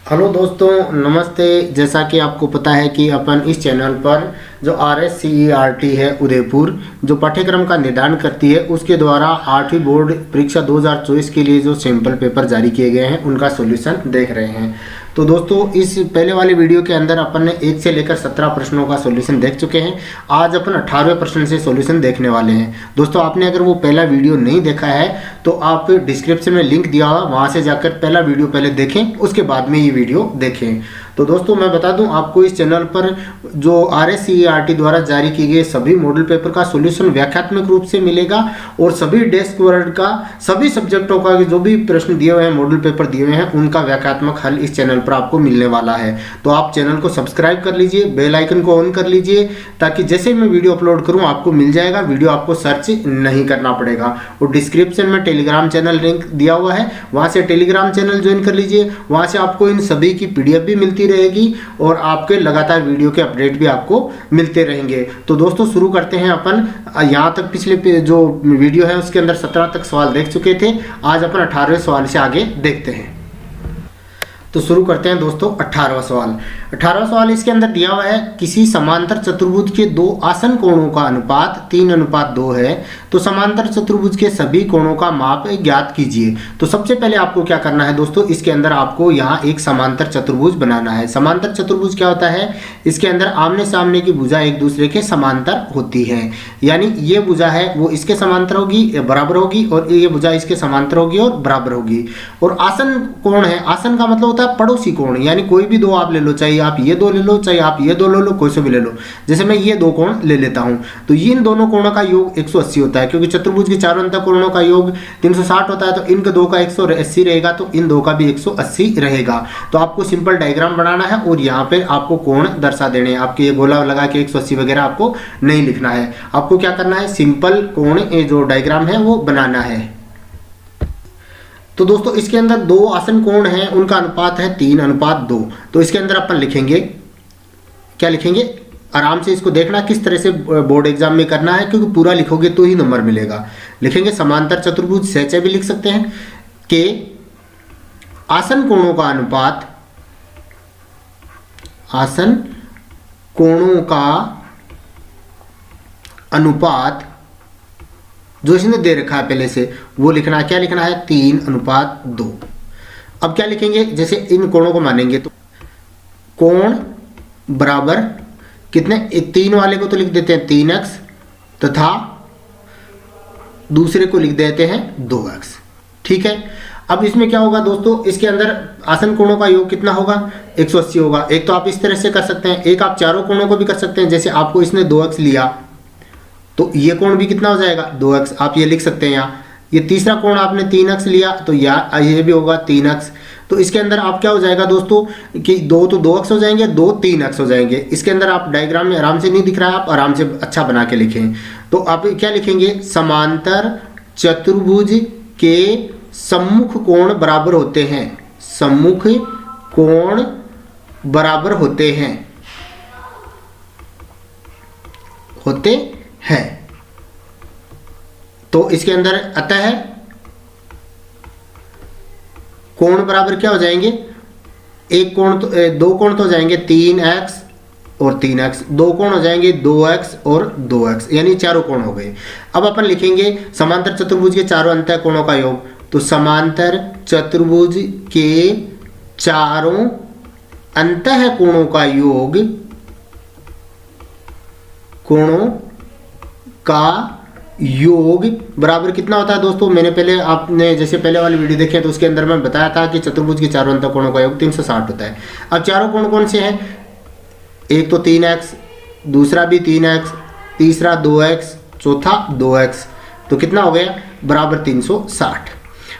Hello दोस्तों, नमस्ते। जैसा कि आपको पता है कि अपन इस चैनल पर जो RSCERT है उदयपुर, जो पाठ्यक्रम का निर्धारण करती है, उसके द्वारा 8वीं बोर्ड परीक्षा 2024 के लिए जो सैंपल पेपर जारी किए गए हैं उनका सॉल्यूशन देख रहे हैं। तो दोस्तों, इस पहले वाले वीडियो के अंदर अपन ने 1 से लेकर 17 प्रश्नों का सॉल्यूशन देख चुके हैं। आज अपन 18वें प्रश्न से सॉल्यूशन देखने वाले हैं। दोस्तों, आपने अगर वो पहला वीडियो नहीं देखा है तो आप डिस्क्रिप्शन में लिंक दिया हुआ, वहाँ से जाकर पहला वीडियो पहले देखें, उसके बाद में ये वीडियो देखें। तो दोस्तों, मैं बता दूं आपको, इस चैनल पर जो RSCERT द्वारा जारी किए गए सभी मॉडल पेपर का सॉल्यूशन व्याख्यात्मक रूप से मिलेगा और सभी डेस्क वर्ड का, सभी सब्जेक्टों का जो भी प्रश्न दिए हुए हैं, मॉडल पेपर दिए हुए हैं, उनका व्याख्यात्मक हल इस चैनल पर आपको मिलने वाला है। तो आप चैनल को सब्सक्राइब कर लीजिए, बेल आइकन को ऑन कर लीजिए, ताकि जैसे मैं वीडियो अपलोड करूँ आपको मिल जाएगा, वीडियो आपको सर्च नहीं करना पड़ेगा। और डिस्क्रिप्शन में टेलीग्राम चैनल लिंक दिया हुआ है, वहाँ से टेलीग्राम चैनल ज्वाइन कर लीजिए। वहाँ से आपको इन सभी की PDF भी मिलती रहेगी और आपके लगातार वीडियो के अपडेट भी आपको मिलते रहेंगे। तो दोस्तों, शुरू करते हैं। अपन यहाँ तक पिछले जो वीडियो है उसके अंदर 17 तक सवाल देख चुके थे। आज अपन 18वें सवाल से आगे देखते हैं। तो शुरू करते हैं दोस्तों 18वां सवाल। 18वां सवाल इसके अंदर दिया हुआ है, किसी समांतर चतुर्भुज के दो आसन कोणों का अनुपात 3:2 है, तो समांतर चतुर्भुज के सभी कोणों का माप ज्ञात कीजिए। तो सबसे पहले आपको क्या करना है दोस्तों, इसके अंदर आपको यहाँ एक समांतर चतुर्भुज बनाना है। समांतर चतुर्भुज क्या होता है? इसके अंदर आमने सामने की भुजा एक दूसरे के समांतर होती है, यानी ये भुजा है वो इसके समांतर होगी, बराबर होगी, और ये भुजा इसके समांतर होगी और बराबर होगी। और आसन कोण है, आसन का मतलब होता है पड़ोसी कोण, यानी कोई भी दो आप ले लो, चाहे आप ये दो ले लो, चाहे आप ये दो ले लो, कोई से भी ले लो। जैसे मैं ये दो कोण ले लेता हूं, तो इन दोनों कोणों का योग 180 होता है, क्योंकि चतुर्भुज के चारों अंत कोणों का योग 360 होता है, तो इनके दो का 180 रहेगा, तो इन दो का भी 180 रहेगा। तो आपको सिंपल डायग्राम बनाना है और यहाँ पे आपको कोण दर्शा देने हैं। आपके ये गोला लगा के 180 वगैरह आपको नहीं लिखना है। आपको क्या करना है, सिंपल कोण जो डायग्राम है वो बनाना है। तो दोस्तों, इसके अंदर दो आसन कोण हैं, उनका अनुपात है 3:2। तो इसके अंदर अपन लिखेंगे, क्या लिखेंगे, आराम से इसको देखना किस तरह से बोर्ड एग्जाम में करना है, क्योंकि पूरा लिखोगे तो ही नंबर मिलेगा। लिखेंगे समांतर चतुर्भुज, सहचे भी लिख सकते हैं, के आसन कोणों का अनुपात, आसन कोणों का अनुपात जो इसने दे रखा है पहले से, वो लिखना है। क्या लिखना है? 3:2। अब क्या लिखेंगे, जैसे इन कोणों को मानेंगे तो कोण बराबर कितने, 3 वाले को तो लिख देते हैं 3x, तथा दूसरे को लिख देते हैं 2x। ठीक है। अब इसमें क्या होगा दोस्तों, इसके अंदर आसन कोणों का योग कितना होगा, 180 होगा। एक तो आप इस तरह से कर सकते हैं, एक आप चारों कोणों को भी कर सकते हैं। जैसे आपको इसने 2x लिया तो ये कोण भी कितना हो जाएगा, 2x। आप ये लिख सकते हैं यहाँ। ये तीसरा कोण आपने 3x लिया तो ये भी होगा 3x। तो इसके अंदर आप क्या हो जाएगा दोस्तों कि 2 तो 2x हो जाएंगे, 2 3x हो जाएंगे। इसके अंदर आप डायग्राम में आराम से नहीं दिख रहा है, आप आराम से अच्छा बना के लिखें। तो आप क्या लिखेंगे, समांतर चतुर्भुज के सम्मुख कोण बराबर होते हैं, सम्मुख कोण बराबर होते हैं तो इसके अंदर अतः कोण बराबर क्या हो जाएंगे, एक कोण तो दो कोण तो हो जाएंगे 3x और 3x, दो कोण हो जाएंगे 2x और 2x, यानी चारों कोण हो गए। अब अपन लिखेंगे समांतर चतुर्भुज के चारों अंत कोणों का योग। तो समांतर चतुर्भुज के चारों अंत कोणों का योग, कोणों का योग बराबर कितना होता है दोस्तों, मैंने पहले, आपने जैसे पहले वाली वीडियो देखे तो उसके अंदर मैं बताया था कि चतुर्भुज के चारों अंत कोणों का योग 360 होता है। अब चारों कोण कौन से हैं, एक तो 3x, दूसरा भी 3x, तीसरा 2x, चौथा 2x, तो कितना हो गया, बराबर 360।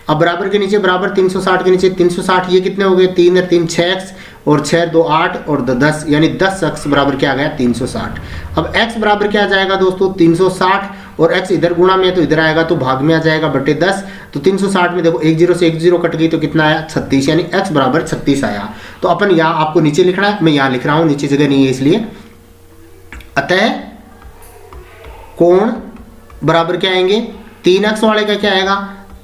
अब बराबर के नीचे बराबर 360 के नीचे 360, ये कितने हो गए, 3 और 3 6x, और 6 2 8 और 2 10, यानी 10x बराबर क्या आ गया, 360। अब x बराबर क्या आ जाएगा दोस्तों, 360, और x इधर गुणा में है तो इधर आएगा तो भाग में आ जाएगा बटे 10। तो 360 में देखो 1 0 से 1 0 कट गई तो कितना आया, 36, यानी x बराबर 36 आया। तो अपन यहाँ आपको नीचे लिखना है, मैं यहाँ लिख रहा हूँ, नीचे जगह नहीं है इसलिए। अतः कोण बराबर क्या आएंगे, 3x वाले का क्या आएगा,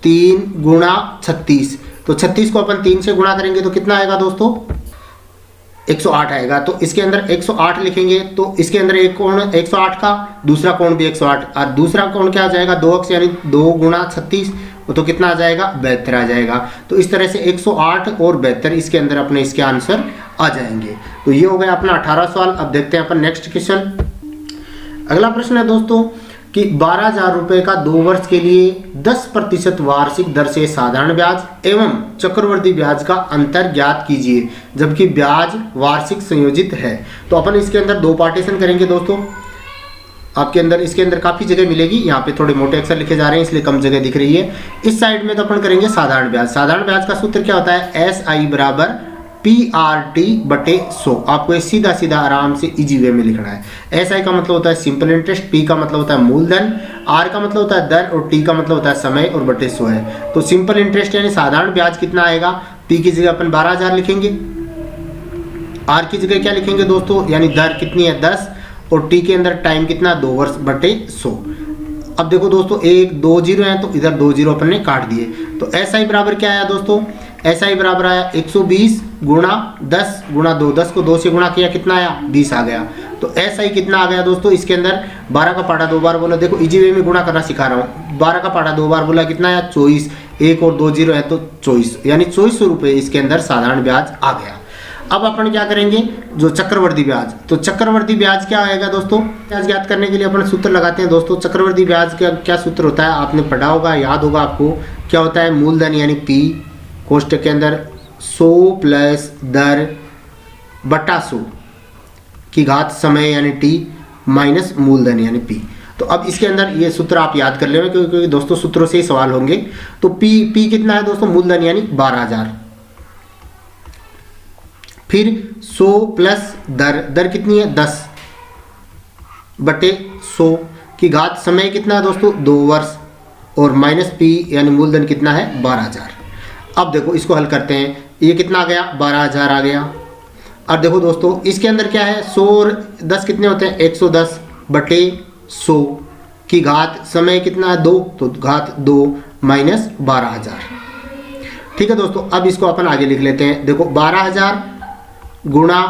3 × 36, तो 36 को अपन 3 से गुणा करेंगे तो कितना आएगा दोस्तों, 108 आएगा। तो इसके अंदर 108 लिखेंगे तो इसके अंदर एक कोण 108 का, दूसरा कोण भी 108 और दूसरा कोण क्या आ जाएगा 2 अक्ष यानी 2 गुणा 36, तो कितना आ जाएगा 72 आ जाएगा। तो इस तरह से 108 और 72 इसके अंदर अपने इसके आंसर आ जाएंगे। तो ये हो गया अपना 18 सवाल। अब देखते हैं अपन नेक्स्ट क्वेश्चन। अगला प्रश्न है दोस्तों कि 12,000 रुपए का 2 वर्ष के लिए 10% वार्षिक दर से साधारण ब्याज एवं चक्रवृद्धि ब्याज का अंतर ज्ञात कीजिए जबकि ब्याज वार्षिक संयोजित है। तो अपन इसके अंदर 2 पार्टीशन करेंगे दोस्तों। आपके अंदर इसके अंदर काफी जगह मिलेगी, यहाँ पे थोड़े मोटे अक्षर लिखे जा रहे हैं इसलिए कम जगह दिख रही है। इस साइड में तो अपन करेंगे साधारण ब्याज। साधारण ब्याज का सूत्र क्या होता है, SI बराबर PRT बटे 100। आपको सीधा सीधा आराम से इजी वे में लिखना है। SI का मतलब होता है सिंपल इंटरेस्ट, P का मतलब होता है मूलधन, R का मतलब होता है दर और T का मतलब होता है समय और बटे 100 है। तो सिंपल इंटरेस्ट यानी साधारण ब्याज कितना आएगा, P की जगह अपन 12,000 लिखेंगे, R की जगह क्या लिखेंगे दोस्तों, यानी दर कितनी है 10 और T के अंदर टाइम कितना 2 वर्ष बटे 100। अब देखो दोस्तों 1 2 0 है तो इधर 2 0 अपन ने काट दिए। तो SI बराबर क्या आया दोस्तों, SI बराबर आया 120 गुणा 10 गुणा 2, 10 को 2 से गुणा किया कितना आया 20 आ गया। तो SI कितना आ गया दोस्तों, इसके अंदर 12 का पाटा 2 बार बोला, देखो इजी वे में गुणा करना सिखा रहा हूँ। 12 का पाटा 2 बार बोला कितना आया 24, 1 और 2 0 है तो 24, यानी 2400 रुपये इसके अंदर साधारण ब्याज आ गया। अब अपन क्या करेंगे, जो चक्रवर्ती ब्याज, तो चक्रवर्ती ब्याज क्या आएगा दोस्तों, ब्याज ज्ञात करने के लिए अपन सूत्र लगाते हैं दोस्तों। चक्रवर्ती ब्याज का क्या सूत्र होता है, आपने पढ़ा होगा, याद होगा आपको, क्या होता है मूलधन यानी P कोष्टक के अंदर 100 प्लस दर बटा 100 की घात समय यानी T माइनस मूलधन यानी P। तो अब इसके अंदर ये सूत्र आप याद कर लेंगे क्योंकि दोस्तों सूत्रों से ही सवाल होंगे। तो P कितना है दोस्तों, मूलधन यानी 12,000, फिर 100 प्लस दर कितनी है 10 बटे 100 की घात समय कितना है दोस्तों 2 वर्ष और माइनस P यानी मूलधन कितना है 12,000। अब देखो इसको हल करते हैं, ये कितना आ गया 12,000 आ गया। अब देखो दोस्तों इसके अंदर क्या है 100 और 10 कितने होते हैं 110 बटे 100 की घात समय कितना है 2, तो घात 2 माइनस 12,000। ठीक है दोस्तों, अब इसको अपन आगे लिख लेते हैं। देखो 12,000 गुणा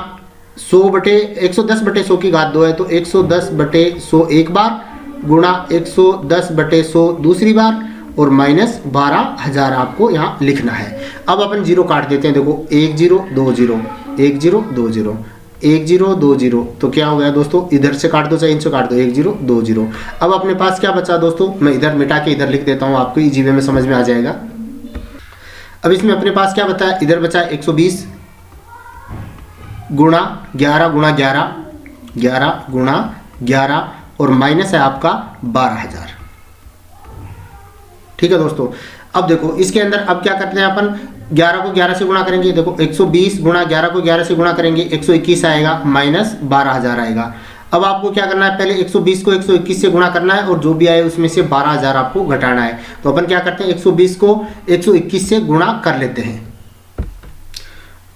100 बटे 110 बटे 100 की घात 2 है तो 110 बटे 100 एक बार गुणा 110 बटे 100 दूसरी बार और माइनस 12,000 आपको यहाँ लिखना है। अब अपन जीरो काट देते हैं। देखो 1 0 2 0 1 0 2 0 1 0 2 0, तो क्या हो गया दोस्तों, इधर से काट दो चाहे इनसे काट दो, 1 0 2 0। अब अपने पास क्या बचा दोस्तों, मैं इधर मिटा के इधर लिख देता हूँ, आपको इजी वे में समझ में आ जाएगा। अब इसमें अपने पास क्या बचा, इधर बचा 120 गुणा 11 गुणा 11 11 गुणा 11 और माइनस है आपका 12,000। ठीक है दोस्तों, अब देखो इसके अंदर अब क्या करते हैं अपन, 11 को 11 से गुणा करेंगे। देखो 120 गुणा 11 को 11 से गुणा करेंगे 121 आएगा माइनस 12,000 आएगा। अब आपको क्या करना है, पहले 120 को 121 से गुणा करना है और जो भी आए उसमें से 12,000 आपको घटाना है। तो अपन क्या करते हैं 120 को 121 से गुणा कर लेते हैं,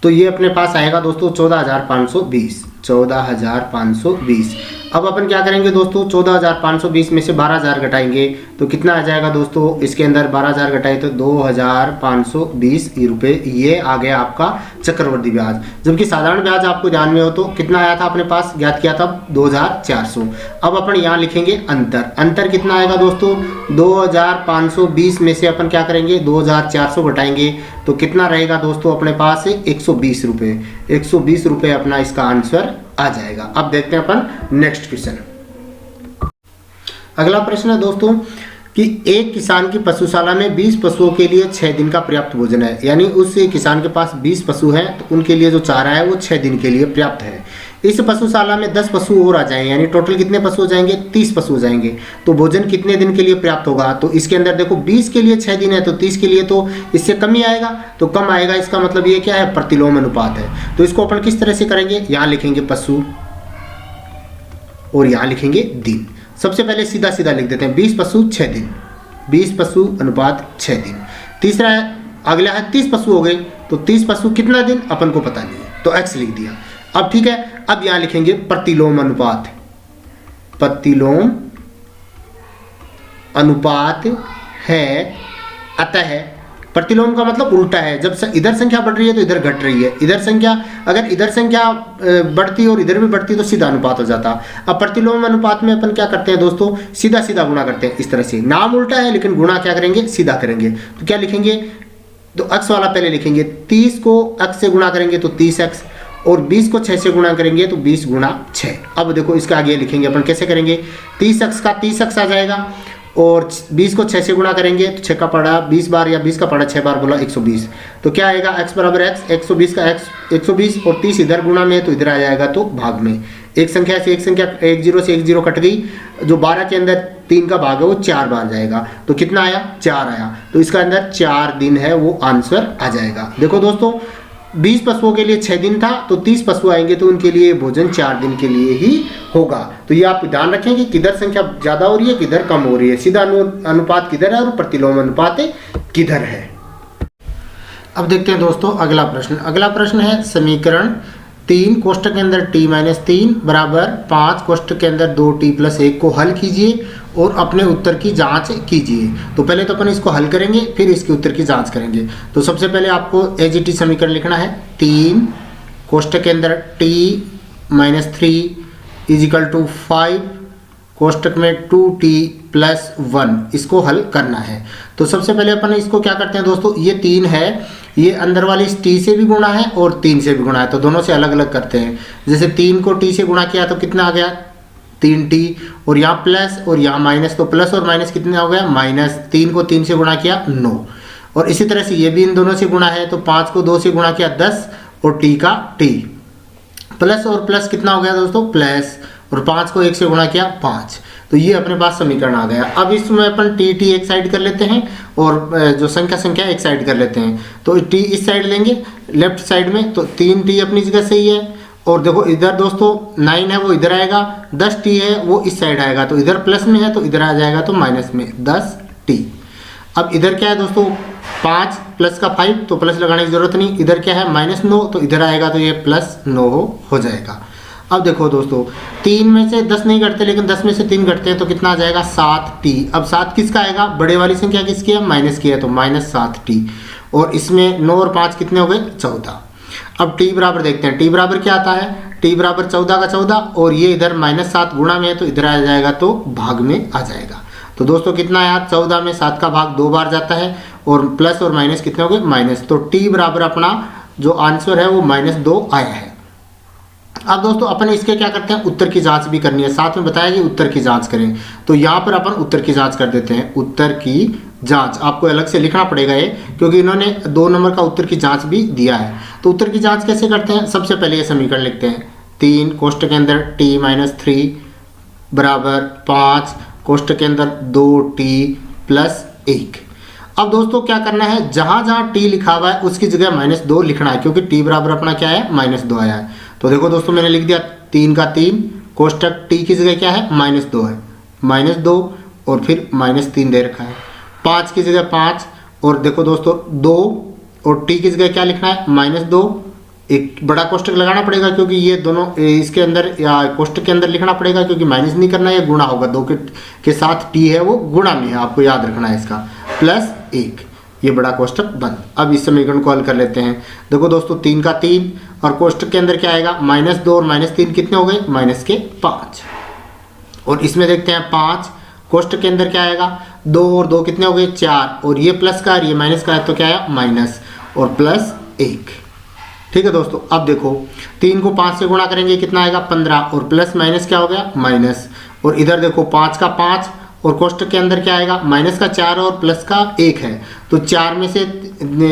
तो ये अपने पास आएगा दोस्तों 14,520 14,520। अब अपन क्या करेंगे दोस्तों, 14,520 में से 12,000 घटाएंगे तो कितना आ जाएगा दोस्तों, इसके अंदर 12,000 घटाए तो 2,520 रुपये, ये आ गया आपका चक्रवर्ती ब्याज। जबकि साधारण ब्याज आपको ध्यान में हो तो कितना आया था अपने पास, ज्ञात किया था 2,400। अब अपन यहाँ लिखेंगे अंतर कितना आएगा दोस्तों, 2,520 में से अपन क्या करेंगे 2,400 घटाएंगे तो कितना रहेगा दोस्तों अपने पास 120 रुपये। 120 रुपये अपना इसका आंसर आ जाएगा। अब देखते हैं अपन नेक्स्ट क्वेश्चन। अगला प्रश्न है दोस्तों कि एक किसान की पशुशाला में 20 पशुओं के लिए 6 दिन का पर्याप्त भोजन है, यानी उस किसान के पास 20 पशु हैं तो उनके लिए जो चारा है वो 6 दिन के लिए पर्याप्त है। इस पशुशाला में 10 पशु और आ जाएंगे, यानी टोटल कितने पशु हो जाएंगे 30 पशु हो जाएंगे, तो भोजन कितने दिन के लिए पर्याप्त होगा। तो इसके अंदर देखो 20 के लिए 6 दिन है तो 30 के लिए तो इससे कम ही आएगा, तो कम आएगा, इसका मतलब ये क्या है प्रतिलोम अनुपात है। तो इसको अपन किस तरह से करेंगे, यहाँ लिखेंगे पशु और यहाँ लिखेंगे दिन। सबसे पहले सीधा सीधा लिख देते हैं 20 पशु 6 दिन, 20 पशु अनुपात 6 दिन। तीसरा है, अगला है 30 पशु हो गए तो 30 पशु कितना दिन अपन को पता नहीं है तो x लिख दिया। अब ठीक है, अब यहां लिखेंगे प्रतिलोम अनुपात, प्रतिलोम अनुपात है, अतः प्रतिलोम का मतलब उल्टा है, जब इधर संख्या बढ़ रही है तो इधर घट रही है, इधर संख्या अगर इधर संख्या बढ़ती और इधर भी बढ़ती तो सीधा अनुपात हो जाता। अब प्रतिलोम अनुपात में अपन क्या करते हैं दोस्तों, सीधा सीधा गुणा करते हैं इस तरह से, नाम उल्टा है लेकिन गुणा क्या करेंगे, सीधा करेंगे। तो क्या लिखेंगे, तो अक्स वाला पहले लिखेंगे, 30 को अक्स से गुणा करेंगे तो 30x, और 20 को 6 से गुणा करेंगे तो 20 गुणा 6। अब देखो इसका आगे लिखेंगे अपन, कैसे करेंगे, 30x का 30x आ जाएगा, और 20 को 6 से गुणा करेंगे तो 6 का पड़ा 20 बार, या 20 का पड़ा 6 बार बोला 120। तो क्या आएगा, x बराबर x, 120 का x 120, और 30 इधर गुणा में तो इधर आ जाएगा तो भाग में। एक संख्या से एक संख्या, 1 0 से 1 0 कट गई, जो 12 के अंदर 3 का भाग है वो 4 बार जाएगा, तो कितना आया, 4 आया। तो इसका अंदर 4 दिन है, वो आंसर आ जाएगा। देखो दोस्तों 20 पशुओं के लिए 6 दिन था, तो 30 पशु आएंगे तो उनके लिए भोजन 4 दिन के लिए ही होगा। तो ये आप ध्यान रखें कि किधर संख्या ज्यादा हो रही है, किधर कम हो रही है, सीधा अनुपात किधर है और प्रतिलोम अनुपात किधर है। अब देखते हैं दोस्तों अगला प्रश्न। अगला प्रश्न है समीकरण 3 कोष्ठक के अंदर t-3 बराबर 5 कोष्ठक के अंदर 2t+1 को हल कीजिए और अपने उत्तर की जांच कीजिए। तो पहले तो अपन इसको हल करेंगे, फिर इसके उत्तर की जांच करेंगे। तो सबसे पहले आपको AGT समीकरण लिखना है, 3 कोष्ठक के अंदर t-3 = 5 कोष्ठक में 2t+1, इसको हल करना है। तो सबसे पहले अपन इसको क्या करते हैं दोस्तों, ये 3 है, ये अंदर वाली इस t से भी गुणा है और 3 से भी गुणा है, तो दोनों से अलग अलग करते हैं। जैसे 3 को t से गुणा किया तो कितना आ गया, 3t, और यहाँ प्लस और यहाँ माइनस, तो प्लस और माइनस कितना हो गया, माइनस। 3 को 3 से गुणा किया 9, और इसी तरह से ये भी इन दोनों से गुणा है, तो 5 को 2 से गुणा किया 10, और t का t, प्लस और प्लस कितना हो गया दोस्तों, प्लस, और 5 को 1 से गुणा किया 5। तो ये अपने पास समीकरण आ गया। अब इसमें अपन t एक साइड कर लेते हैं और जो संख्या एक साइड कर लेते हैं। तो t इस साइड लेंगे लेफ्ट साइड में, तो 3t अपनी जगह सही है, और देखो इधर दोस्तों 9 है वो इधर आएगा, 10t है वो इस साइड आएगा, तो इधर प्लस में है तो इधर आ जाएगा तो माइनस में 10t। अब इधर क्या है दोस्तों, 5 प्लस का 5, तो प्लस लगाने की जरूरत नहीं। इधर क्या है, -9, तो इधर आएगा तो ये +9 हो जाएगा। अब देखो दोस्तों 3 में से 10 नहीं घटते, लेकिन 10 में से 3 घटते हैं, तो कितना आ जाएगा, 7t। अब 7 किसका आएगा, बड़े वाली संख्या किसकी है, माइनस की है, तो -7t, और इसमें 9 और 5 कितने हो गए, 14। अब t बराबर देखते हैं, t बराबर क्या आता है, t बराबर 14 का 14, और ये इधर -7 गुणा में है तो इधर आ जाएगा तो भाग में आ जाएगा। तो दोस्तों कितना आया, 14 में 7 का भाग 2 बार जाता है, और प्लस और माइनस कितने हो गए, माइनस। तो t बराबर अपना जो आंसर है वो -2 आया है। अब दोस्तों अपन इसके क्या करते हैं, उत्तर की जांच भी करनी है, साथ में बताया कि उत्तर की जांच करें। तो यहाँ पर अपन उत्तर की जांच कर देते हैं। उत्तर की जांच आपको अलग से लिखना पड़ेगा ये, क्योंकि इन्होंने 2 नंबर का उत्तर की जांच भी दिया है। तो उत्तर की जांच कैसे करते हैं, सबसे पहले ये समीकरण लिखते हैं, 3 कोष्ठक के अंदर t-3 बराबर 5 कोष्ठक के अंदर 2t+1। अब दोस्तों क्या करना है, जहाँ जहाँ t लिखा हुआ है उसकी जगह -2 लिखना है, क्योंकि t बराबर अपना क्या है, -2 आया है। तो देखो दोस्तों मैंने लिख दिया 3 का 3 कोष्ठक t की जगह क्या है, -2 है, -2 और फिर -3 दे रखा है, 5 की जगह 5, और देखो दोस्तों 2 और t की जगह क्या लिखना है, -2। एक बड़ा कोष्ठक लगाना पड़ेगा, क्योंकि ये दोनों इसके अंदर या कोष्ठक के अंदर लिखना पड़ेगा, क्योंकि माइनस नहीं करना है, गुणा होगा। 2 के साथ t है वो गुणा में है, आपको याद रखना है इसका, +1, ये बड़ा कोष्ठक बंद। अब इस समीकरण को हल कर लेते हैं। देखो दोस्तों 3 का 3, और कोष्ठक के अंदर क्या आएगा, -2 और -3 कितने हो गए, -5। और इसमें देखते हैं 5 कोष्ठक के अंदर क्या आएगा, 2 और 2 कितने हो गए, 4, और ये प्लस का ये माइनस का है, तो क्या आया, माइनस और +1। ठीक है दोस्तों, अब देखो 3 को 5 से गुणा करेंगे कितना आएगा, 15, और प्लस माइनस क्या हो गया, माइनस, और इधर देखो 5 का 5, और कोष्ठक के अंदर क्या आएगा, -का 4 और प्लस का 1 है, तो 4 में से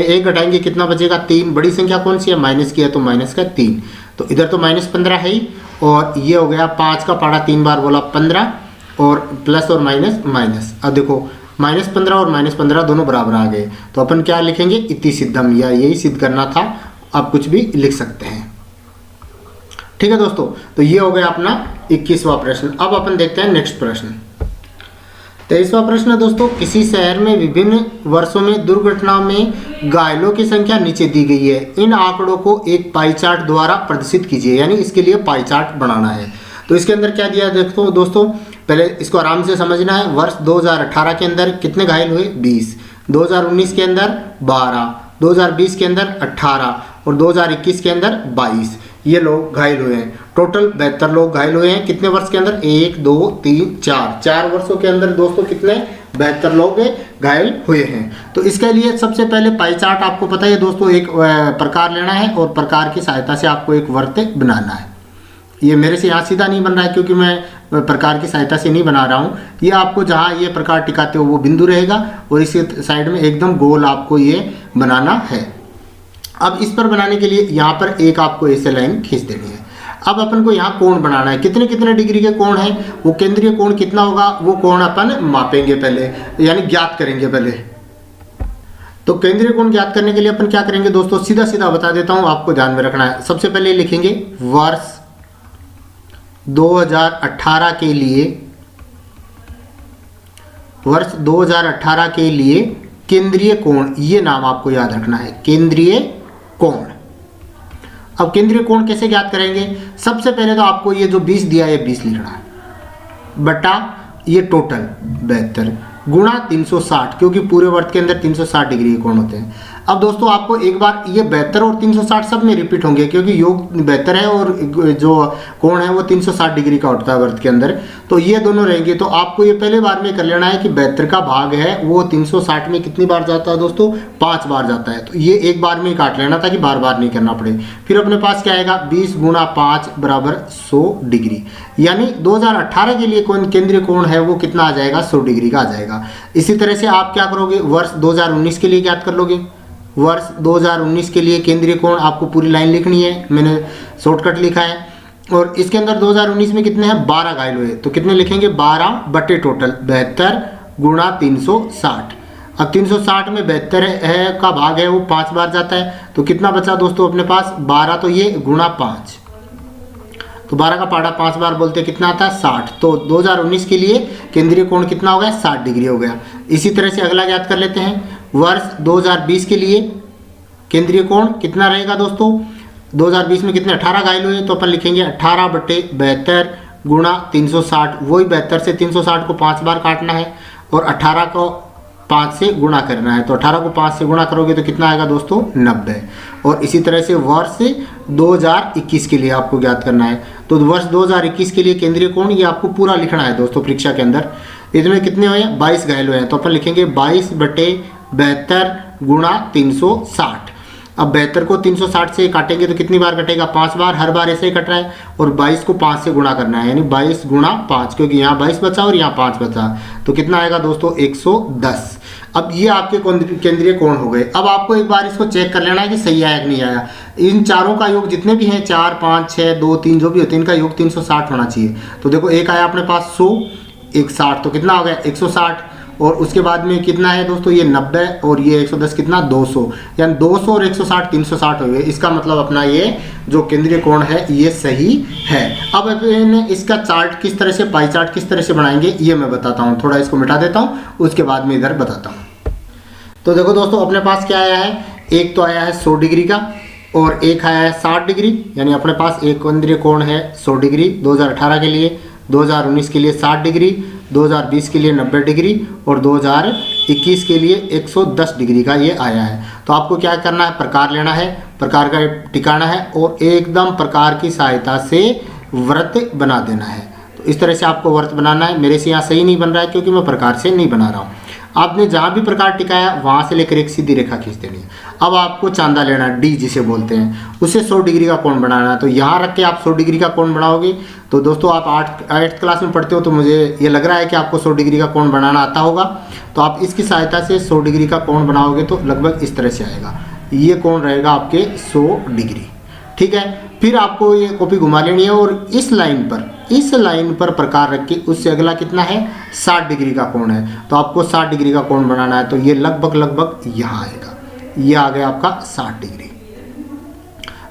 1 घटाएंगे कितना बचेगा, 3। बड़ी संख्या कौन सी है, माइनस की है, तो माइनस का 3, तो इधर तो -15 है ही, और ये हो गया 5 का पाड़ा 3 बार बोला 15, और प्लस और माइनस माइनस। अब देखो -15 और -15 दोनों बराबर आ गए, तो अपन क्या लिखेंगे, इति सिद्धम, या यही सिद्ध करना था, आप कुछ भी लिख सकते हैं। ठीक है दोस्तों, तो ये हो गया अपना 21वां प्रश्न। अब अपन देखते हैं नेक्स्ट प्रश्न। 23वां प्रश्न है दोस्तों, किसी शहर में विभिन्न वर्षों में दुर्घटनाओं में घायलों की संख्या नीचे दी गई है। इन आंकड़ों को एक पाई चार्ट द्वारा प्रदर्शित कीजिए, यानी इसके लिए पाई चार्ट बनाना है। तो इसके अंदर क्या दिया, देखो दोस्तों पहले इसको आराम से समझना है। वर्ष 2018 के अंदर कितने घायल हुए, 20, 2019 के अंदर 12, 2020 के अंदर 18 और 2021 के अंदर 22 ये लोग घायल हुए हैं। टोटल 72 लोग घायल हुए हैं। कितने वर्ष के अंदर? 1 2 3 4 वर्षों के अंदर दोस्तों कितने? 72 लोग घायल हुए हैं। तो इसके लिए सबसे पहले पाई चार्ट आपको पता है दोस्तों, एक प्रकार लेना है और प्रकार की सहायता से आपको एक वर्त बनाना है। ये मेरे से यहाँ सीधा नहीं बन रहा है क्योंकि मैं प्रकार की सहायता से नहीं बना रहा हूँ। ये आपको जहाँ ये प्रकार टिकाते हो वो बिंदु रहेगा और इसी साइड में एकदम गोल आपको ये बनाना है। अब इस पर बनाने के लिए यहाँ पर एक आपको ऐसे लाइन खींच देनी है। अब अपन को यहाँ कोण बनाना है। कितने कितने डिग्री के कोण है, वो केंद्रीय कोण कितना होगा वो कोण अपन मापेंगे पहले, यानी ज्ञात करेंगे पहले। तो केंद्रीय कोण ज्ञात करने के लिए अपन क्या करेंगे दोस्तों, सीधा सीधा बता देता हूँ, आपको ध्यान में रखना है। सबसे पहले लिखेंगे वर्ष 2018 के लिए, वर्ष 2018 के लिए केंद्रीय कोण, ये नाम आपको याद रखना है, केंद्रीय कोण। अब केंद्रीय कोण कैसे ज्ञात करेंगे? सबसे पहले तो आपको ये जो 20 दिया है 20 लिखना है बटा ये टोटल 72 गुणा 360, क्योंकि पूरे वर्त के अंदर 360 डिग्री के कोण होते हैं। अब दोस्तों आपको एक बार ये 72 और 360 सब में रिपीट होंगे क्योंकि योग 72 है और जो कोण है वो 360 डिग्री का होता है वर्त के अंदर, तो ये दोनों रहेंगे। तो आपको ये पहले बार में कर लेना है कि 72 का भाग है वो 360 में कितनी बार जाता है दोस्तों? 5 बार जाता है। तो ये एक बार में ही काट लेना ताकि बार बार नहीं करना पड़े। फिर अपने पास क्या आएगा? 20 गुणा 5 बराबर 100 डिग्री, यानी 2018 के लिए कौन केंद्रीय कोण है वो कितना आ जाएगा? 100 डिग्री का आ जाएगा। इसी तरह से आप क्या करोगे, वर्ष 2019 के लिए ज्ञात कर लोगे। वर्ष 2019 के लिए केंद्रीय कोण आपको पूरी लाइन लिखनी है, मैंने शॉर्टकट लिखा है। और इसके अंदर 2019 में कितने हैं? 12 घायल हुए, तो कितने लिखेंगे? 12 बटे टोटल 72 गुणा 360। अब 360 में 72 है का भाग है वो 5 बार जाता है, तो कितना बचा दोस्तों अपने पास? 12, तो ये गुणा 5, तो 12 का पाड़ा 5 बार बोलते कितना आता है? 60। तो 2019 के लिए केंद्रीय कोण कितना हो गया? 60 डिग्री हो गया। इसी तरह से अगला ज्ञात कर लेते हैं। वर्ष 2020 के लिए केंद्रीय कोण कितना रहेगा दोस्तों? 2020 में कितने? 18 घायल हुए, तो अपन लिखेंगे 18 बटे 72 गुणा 360। वही 72 से 360 को 5 बार काटना है और 18 को 5 से गुणा करना है। तो 18 को 5 से गुणा करोगे तो कितना आएगा दोस्तों? 90। और इसी तरह से वर्ष 2021 के लिए आपको ज्ञात करना है। तो वर्ष 2021 के लिए केंद्रीय कोण ये आपको पूरा लिखना है दोस्तों परीक्षा के अंदर। इसमें कितने हुए? 22 घायल हुए हैं, तो अपन लिखेंगे 22 बटे 72 गुणा 360। अब 72 को 360 से काटेंगे तो कितनी बार कटेगा? 5 बार, हर बार ऐसे ही कट रहा है। और 22 को 5 से गुणा करना है, यानी 22 गुणा 5, क्योंकि यहाँ 22 बचा और यहाँ 5 बचा, तो कितना आएगा दोस्तों? 110। अब ये आपके केंद्रीय कोण हो गए। अब आपको एक बार इसको चेक कर लेना है कि सही आया कि नहीं आया। इन चारों का योग जितने भी हैं 4 5 6 2 3 जो भी होते हैं इनका योग 360 होना चाहिए। तो देखो एक आया अपने पास 100, एक 60, तो कितना हो गया? 160। और उसके बाद में कितना है दोस्तों? ये 90 और ये 110 कितना? 200, यानी 200 और 160 360 हो गए। इसका मतलब अपना ये जो केंद्रीय कोण है ये सही है। अब इसका चार्ट किस तरह से, पाई चार्ट किस तरह से बनाएंगे ये मैं बताता हूँ। थोड़ा इसको मिटा देता हूँ, उसके बाद में इधर बताता हूँ। तो देखो दोस्तों अपने पास क्या आया है, एक तो आया है 100 डिग्री का और एक आया है 60 डिग्री, यानी अपने पास एक केंद्रीय कोण है 100 डिग्री 2018 के लिए, 2019 के लिए 60 डिग्री, 2020 के लिए 90 डिग्री और 2021 के लिए 110 डिग्री का ये आया है। तो आपको क्या करना है? प्रकार लेना है, प्रकार का टिकाना है और एकदम प्रकार की सहायता से व्रत बना देना है। तो इस तरह से आपको व्रत बनाना है। मेरे से यहाँ सही नहीं बन रहा है क्योंकि मैं प्रकार से नहीं बना रहा हूँ। आपने जहाँ भी प्रकार टिकाया वहाँ से लेकर एक सीधी रेखा खींच देनी है। अब आपको चांदा लेना, डी जिसे बोलते हैं, उससे 100 डिग्री का कोण बनाना है। तो यहाँ रख के आप 100 डिग्री का कोण बनाओगे। तो दोस्तों आप 8th क्लास में पढ़ते हो तो मुझे ये लग रहा है कि आपको 100 डिग्री का कोण बनाना आता होगा। तो आप इसकी सहायता से 100 डिग्री का कोण बनाओगे तो लगभग इस तरह से आएगा। ये कोण रहेगा आपके 100 डिग्री, ठीक है। फिर आपको ये कॉपी घुमा लेनी है और इस लाइन पर प्रकार रख के उससे अगला कितना है? 60 डिग्री का कोण है। तो आपको 60 डिग्री का कोण बनाना है। तो ये लगभग यहाँ आएगा, ये आ गया आपका 60 डिग्री।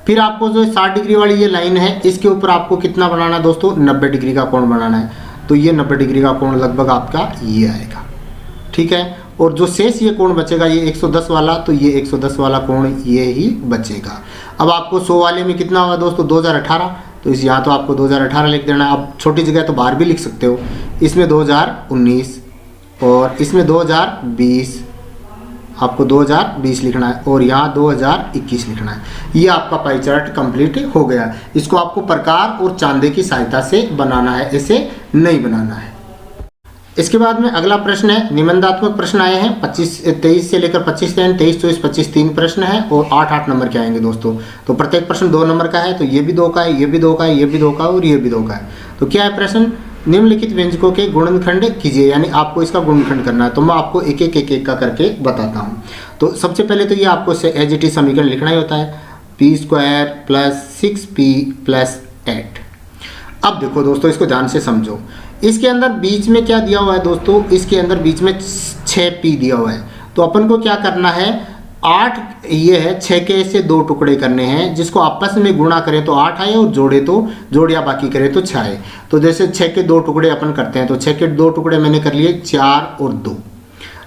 फिर आपको जो 60 डिग्री वाली ये लाइन है इसके ऊपर आपको कितना बनाना है दोस्तों? 90 डिग्री का कोण बनाना है। तो ये 90 डिग्री का कोण लगभग आपका ये आएगा, ठीक है। और जो शेष ये कोण बचेगा ये 110 वाला, तो ये 110 वाला कोण ये ही बचेगा। अब आपको 100 वाले में कितना होगा दोस्तों? 2018, तो इस यहाँ तो आपको 2018 लिख देना है। आप छोटी जगह तो बाहर भी लिख सकते हो। इसमें 2019 और इसमें 2020 आपको 2020 लिखना है और यहाँ 2021 लिखना है। ये आपका पाई चार्ट कंप्लीट हो गया। इसको आपको प्रकार और चांदे की सहायता से बनाना है, ऐसे नहीं बनाना है। इसके बाद में अगला प्रश्न है, निबंधात्मक प्रश्न आए हैं 23 से लेकर 25 तक, 23, 24, 25 3 प्रश्न है और 8 नंबर के आएंगे दोस्तों। तो प्रत्येक प्रश्न 2 नंबर का है, तो ये भी 2 का है, ये भी 2 का है, ये भी 2 का और ये भी 2 का है। तो क्या है प्रश्न, निम्नलिखित व्यंजकों के गुणनखंड कीजिए, यानी आपको इसका गुणनखंड करना है। तो मैं आपको एक एक का करके बताता हूँ। तो सबसे पहले तो ये आपको एज इट इज समीकरण लिखना ही होता है, p² + 6p + 8। अब देखो दोस्तों, इसको ध्यान से समझो। इसके अंदर बीच में क्या दिया हुआ है दोस्तों, इसके अंदर बीच में 6p दिया हुआ है। तो अपन को क्या करना है, 8 ये है, 6 के ऐसे 2 टुकड़े करने हैं, जिसको आपस में गुणा करें तो 8 आए और जोड़ या बाकी करें तो 6 आए। तो जैसे 6 के 2 टुकड़े अपन करते हैं, तो 6 के 2 टुकड़े मैंने कर लिए 4 और 2।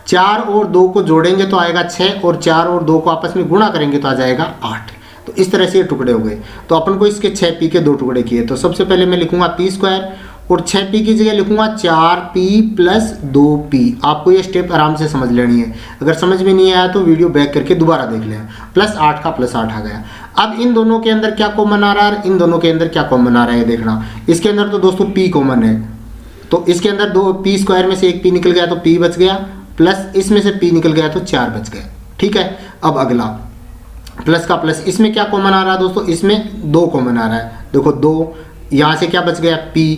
4 और 2 को जोड़ेंगे तो आएगा 6 और 4 और 2 को आपस में गुणा करेंगे तो आ जाएगा 8। तो इस तरह से ये टुकड़े हो गए। तो अपन को इसके 6p के 2 टुकड़े किए। तो सबसे पहले मैं लिखूंगा p² और 6p की जगह लिखूंगा 4p + 2p। आपको ये स्टेप आराम से समझ लेनी है। अगर समझ में नहीं आया तो वीडियो बैक करके दोबारा देख लें। +8 का +8 आ गया। अब इन दोनों के अंदर क्या कॉमन आ रहा है, इन दोनों के अंदर क्या कॉमन आ रहा है देखना। इसके अंदर तो दोस्तों p कॉमन है, तो इसके अंदर 2p² में से एक p निकल गया तो p बच गया, प्लस इसमें से p निकल गया तो 4 बच गया। ठीक है। अब अगला प्लस का प्लस, इसमें क्या कॉमन आ रहा है दोस्तों, इसमें 2 कॉमन आ रहा है। देखो 2, यहाँ से क्या बच गया p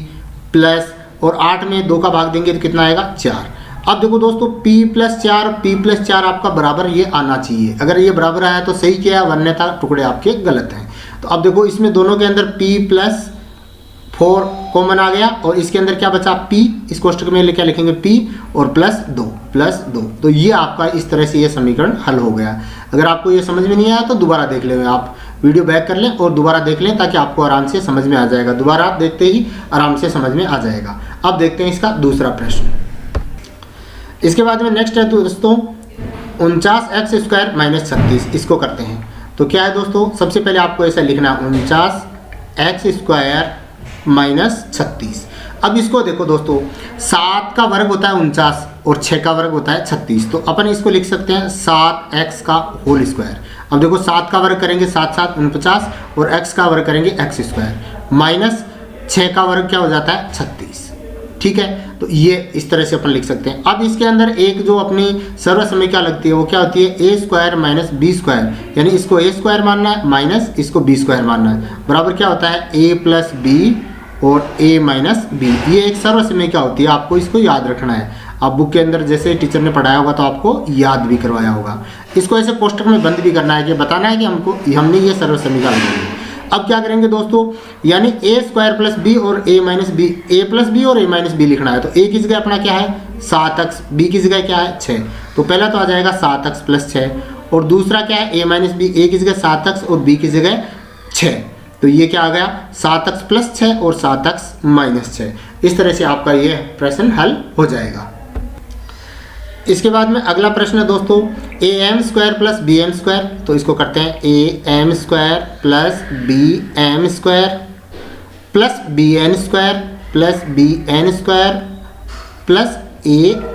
प्लस, और 8 में 2 का भाग देंगे तो कितना आएगा 4। अब देखो दोस्तों p + 4 p + 4 आपका बराबर ये आना चाहिए। अगर ये बराबर आया तो सही किया, वरना टुकड़े आपके गलत हैं। तो अब देखो इसमें दोनों के अंदर p + 4 कॉमन आ गया और इसके अंदर क्या बचा p, इस कोष्ठक में क्या लिखेंगे p और +2। तो ये आपका इस तरह से ये समीकरण हल हो गया। अगर आपको ये समझ में नहीं आया तो दोबारा देख लें, आप वीडियो बैक कर लें और दोबारा देख लें, ताकि आपको आराम से समझ में आ जाएगा। दोबारा देखते ही आराम से समझ में आ जाएगा। अब देखते हैं इसका दूसरा प्रश्न। इसके बाद में नेक्स्ट है दोस्तों 49x² - 36। इसको करते हैं। तो क्या है दोस्तों, सबसे पहले आपको ऐसा लिखना है 49x² - 36। अब इसको देखो दोस्तों, 7 का वर्ग होता है 49 और 6 का वर्ग होता है 36। तो अपन इसको लिख सकते हैं 7x² अब देखो 7 का वर्ग करेंगे 7 7 49 और x का वर्ग करेंगे x² माइनस 6 का वर्ग क्या हो जाता है 36। ठीक है, तो ये इस तरह से अपन लिख सकते हैं। अब इसके अंदर एक जो अपनी सर्वसमीकरण लगती है वो क्या होती है, a² - b², यानी इसको a² मानना है माइनस इसको b² मानना है, बराबर क्या होता है a + b और a - b। ये एक सर्वसमीकरण होती है, आपको इसको याद रखना है। आप बुक के अंदर जैसे टीचर ने पढ़ाया होगा तो आपको याद भी करवाया होगा। इसको ऐसे कोष्ठक में बंद भी करना है कि बताना है कि हमने ये सर्वसमीकरण लगाई है। अब क्या करेंगे दोस्तों, यानी a² + b और a - b, a + b और a - b लिखना है। तो a की जगह अपना क्या है 7x, b की जगह क्या है 6। तो पहला तो आ जाएगा 7x + 6 और दूसरा क्या है a - b, a की जगह 7x और b की जगह 6। तो ये क्या आ गया 7x + 6 और 7x - 6। इस तरह से आपका ये प्रश्न हल हो जाएगा। इसके बाद में अगला प्रश्न है दोस्तों am² + bm²। तो इसको करते हैं am² + bm² + bn² +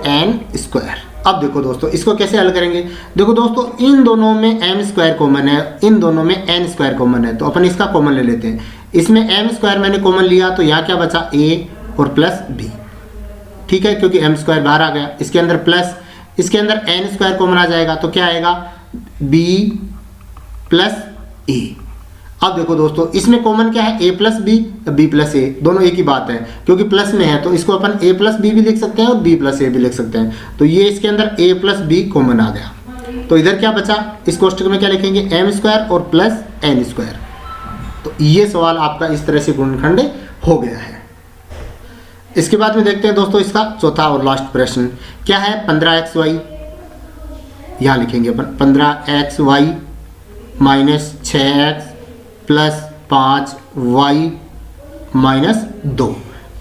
an²। अब देखो दोस्तों इसको कैसे हल करेंगे। देखो दोस्तों इन दोनों में m² कॉमन है, इन दोनों में n² कॉमन है, तो अपन इसका कॉमन ले लेते हैं। इसमें m² मैंने कॉमन लिया तो यहाँ क्या बचा a और प्लस b। ठीक है, क्योंकि m² बाहर आ गया। इसके अंदर प्लस, इसके अंदर n² कॉमन आ जाएगा तो क्या आएगा b + a। अब देखो दोस्तों इसमें कॉमन क्या है a + b, b + a, दोनों एक ही बात है क्योंकि प्लस में है, तो इसको अपन a + b भी लिख सकते हैं और b + a भी लिख सकते हैं। तो ये इसके अंदर a + b कॉमन आ गया। तो इधर क्या बचा, इस कोष्ठक में क्या लिखेंगे m² और प्लस n²। तो ये सवाल आपका इस तरह से गुणनखंड हो गया है। इसके बाद में देखते हैं दोस्तों इसका चौथा और लास्ट प्रश्न क्या है 15xy। यहाँ लिखेंगे अपन 15xy - 6x + 5y - 2।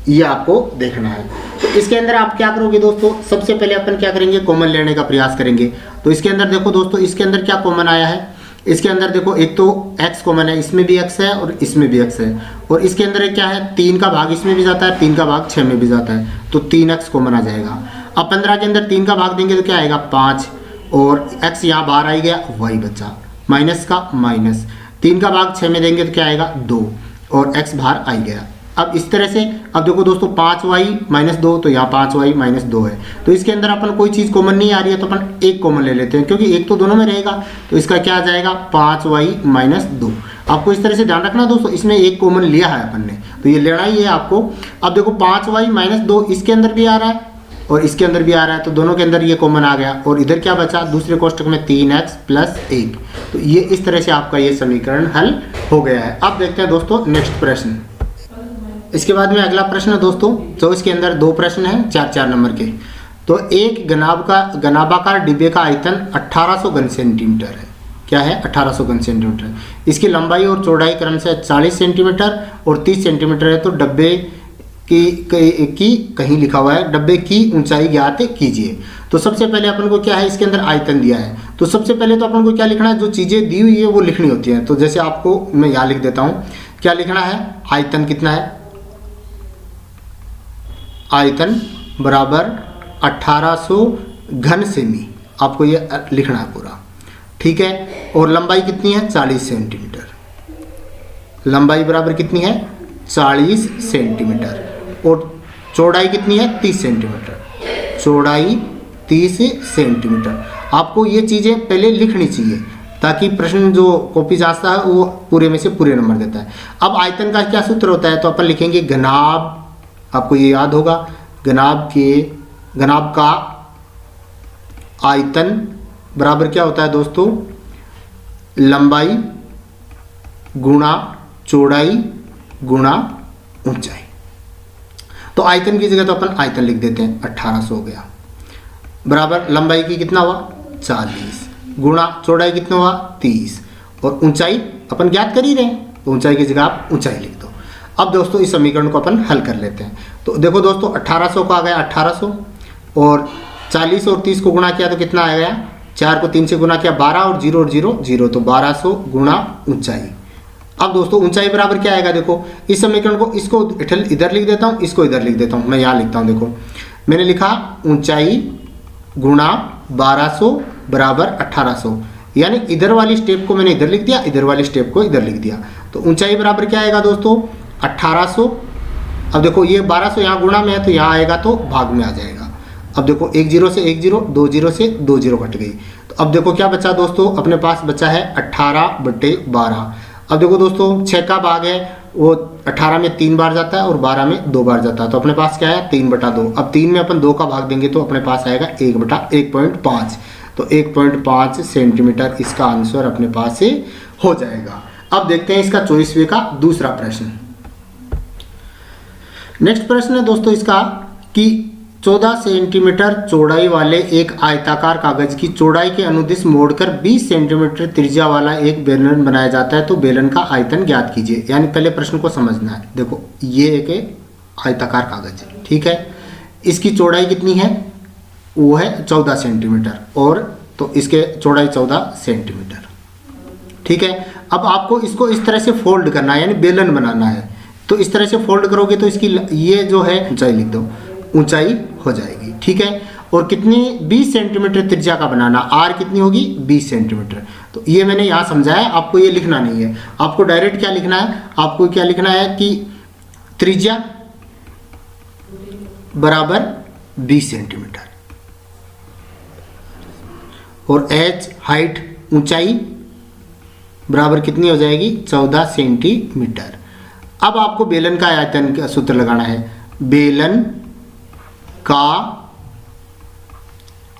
ये आपको देखना है। तो इसके अंदर आप क्या करोगे दोस्तों, सबसे पहले अपन क्या करेंगे कॉमन लेने का प्रयास करेंगे। तो इसके अंदर देखो दोस्तों इसके अंदर क्या कॉमन आया है, इसके अंदर देखो एक तो x कॉमन है, इसमें भी x है और इसमें भी x है, और इसके अंदर एक क्या है 3 का भाग इसमें भी जाता है, 3 का भाग 6 में भी जाता है, तो 3x कॉमन आ जाएगा। अब 15 के अंदर 3 का भाग देंगे तो क्या आएगा 5, और x यहाँ बाहर आई गया, y बचा, माइनस का माइनस, 3 का भाग 6 में देंगे तो क्या आएगा 2, और x बाहर आई गया। अब इस तरह से, अब देखो दोस्तों 5y माइनस 2, तो यहाँ 5y माइनस 2 है, तो इसके अंदर अपन कोई चीज़ कॉमन नहीं आ रही है तो अपन एक कॉमन ले लेते हैं, क्योंकि एक तो दोनों में रहेगा, तो इसका क्या आ जाएगा 5y माइनस 2। आपको इस तरह से ध्यान रखना दोस्तों, इसमें एक कॉमन लिया है अपन ने, तो ये लेना ही है आपको। अब देखो 5y माइनस 2 इसके अंदर भी आ रहा है और इसके अंदर भी आ रहा है, तो दोनों के अंदर ये कॉमन आ गया, और इधर क्या बचा दूसरे कोष्टक में 3x प्लस 1। तो ये इस तरह से आपका ये समीकरण हल हो गया है। अब देखते हैं दोस्तों नेक्स्ट प्रश्न। इसके बाद में अगला प्रश्न है दोस्तों, तो इसके अंदर 2 प्रश्न हैं 4-4 नंबर के। तो एक घनाभाकार डिब्बे का आयतन 1800 घन सेंटीमीटर है। क्या है 1800 घन सेंटीमीटर। इसकी लंबाई और चौड़ाई क्रम से 40 सेंटीमीटर और 30 सेंटीमीटर है। तो डब्बे की कहीं लिखा हुआ है डब्बे की ऊंचाई ज्ञात कीजिए। तो सबसे पहले अपन को क्या है, इसके अंदर आयतन दिया है, तो सबसे पहले तो अपन को क्या लिखना है, जो चीज़ें दी हुई है वो लिखनी होती है। तो जैसे आपको मैं यहाँ लिख देता हूँ, क्या लिखना है, आयतन कितना है, आयतन बराबर 1800 घन सेमी, आपको ये लिखना है पूरा, ठीक है। और लंबाई कितनी है 40 सेंटीमीटर, लंबाई बराबर कितनी है 40 सेंटीमीटर, और चौड़ाई कितनी है 30 सेंटीमीटर, चौड़ाई 30 सेंटीमीटर। आपको ये चीज़ें पहले लिखनी चाहिए ताकि प्रश्न जो कॉपी जांचता है वो पूरे में से पूरे नंबर देता है। अब आयतन का क्या सूत्र होता है, तो अपन लिखेंगे घनाभ, आपको ये याद होगा, घनाभ का आयतन बराबर क्या होता है दोस्तों, लंबाई गुणा चौड़ाई गुणा ऊंचाई। तो आयतन की जगह तो अपन आयतन लिख देते हैं, 1800 हो गया, बराबर लंबाई की कितना हुआ 40 गुणा चौड़ाई कितना हुआ 30, और ऊंचाई अपन ज्ञात कर ही रहे हैं, तो ऊंचाई की जगह आप ऊंचाई लिख दो। अब दोस्तों इस समीकरण को अपन हल कर लेते हैं। तो देखो दोस्तों 1800 का आ गया 1800, और 40 और 30 को गुणा किया तो कितना आ गया, 4 को 3 से गुणा किया 12, और 0 और 0 0, तो 1200 गुणा ऊंचाई। अब दोस्तों ऊंचाई बराबर क्या आएगा, देखो इस समीकरण को, इसको इधर लिख देता हूँ, इसको इधर लिख देता हूँ, मैं यहाँ लिखता हूँ, देखो मैंने लिखा ऊंचाई गुणा 1200 बराबर 1800, यानी इधर वाली स्टेप को मैंने इधर लिख दिया, इधर वाली स्टेप को इधर लिख दिया। तो ऊंचाई बराबर क्या आएगा दोस्तों 1800। अब देखो ये 1200 यहाँ गुणा में है तो यहाँ आएगा तो भाग में आ जाएगा। अब देखो 1 0 से 1 0, 2 0 से 2 0 कट गई। तो अब देखो क्या बचा दोस्तों, अपने पास बचा है 18/12। अब देखो दोस्तों 6 का भाग है वो 18 में 3 बार जाता है और 12 में 2 बार जाता है, तो अपने पास क्या है 3/2। अब 3 में अपन 2 का भाग देंगे तो अपने पास आएगा 1/1.5, तो 1.5 सेंटीमीटर इसका आंसर अपने पास से हो जाएगा। अब देखते हैं इसका 24वें का दूसरा प्रश्न। नेक्स्ट प्रश्न है दोस्तों इसका कि 14 सेंटीमीटर चौड़ाई वाले एक आयताकार कागज की चौड़ाई के अनुदिश मोड़कर 20 सेंटीमीटर त्रिज्या वाला एक बेलन बनाया जाता है, तो बेलन का आयतन ज्ञात कीजिए। यानी पहले प्रश्न को समझना है। देखो ये एक आयताकार कागज है, ठीक है, इसकी चौड़ाई कितनी है, वो है 14 सेंटीमीटर, और तो इसके चौड़ाई 14 सेंटीमीटर, ठीक है। अब आपको इसको इस तरह से फोल्ड करना है, यानी बेलन बनाना है। तो इस तरह से फोल्ड करोगे तो इसकी ये जो है ऊंचाई लिख दो, ऊंचाई हो जाएगी, ठीक है। और कितनी 20 सेंटीमीटर त्रिज्या का बनाना, आर कितनी होगी 20 सेंटीमीटर। तो ये मैंने यहाँ समझाया, आपको ये लिखना नहीं है, आपको डायरेक्ट क्या लिखना है, आपको क्या लिखना है कि त्रिज्या बराबर 20 सेंटीमीटर और एच हाइट ऊंचाई बराबर कितनी हो जाएगी 14 सेंटीमीटर। अब आपको बेलन का आयतन का सूत्र लगाना है। बेलन का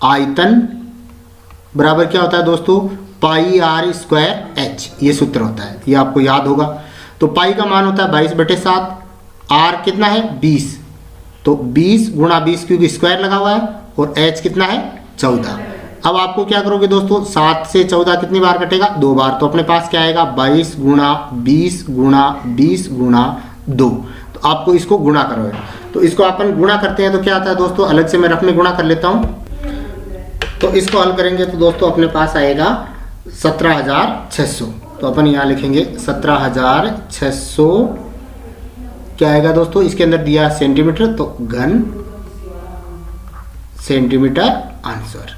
आयतन बराबर क्या होता है दोस्तों, पाई आर स्क्वायर एच, ये सूत्र होता है, ये आपको याद होगा। तो पाई का मान होता है 22/7, आर कितना है 20, तो 20 गुणा 20 क्योंकि स्क्वायर लगा हुआ है, और एच कितना है 14। अब आपको क्या करोगे दोस्तों, 7 से 14 कितनी बार कटेगा 2 बार, तो अपने पास क्या आएगा 22 गुणा 20 गुणा 20 गुणा 2। तो आपको इसको गुणा करोगे, तो इसको अपन गुणा करते हैं तो क्या आता है दोस्तों, अलग से मैं रफ में गुणा कर लेता हूँ। तो इसको हल करेंगे तो दोस्तों अपने पास आएगा 17,600। तो अपन यहाँ लिखेंगे 17,600 क्या आएगा दोस्तों, इसके अंदर दिया सेंटीमीटर, तो घन सेंटीमीटर आंसर।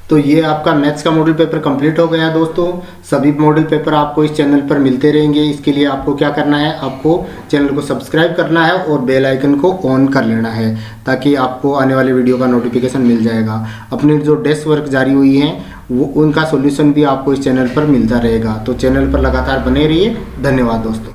तो ये आपका मैथ्स का मॉडल पेपर कंप्लीट हो गया दोस्तों। सभी मॉडल पेपर आपको इस चैनल पर मिलते रहेंगे। इसके लिए आपको क्या करना है, आपको चैनल को सब्सक्राइब करना है और बेल आइकन को ऑन कर लेना है, ताकि आपको आने वाली वीडियो का नोटिफिकेशन मिल जाएगा। अपनी जो डेस्क वर्क जारी हुई हैं वो उनका सॉल्यूशन भी आपको इस चैनल पर मिलता रहेगा। तो चैनल पर लगातार बने रहिए। धन्यवाद दोस्तों।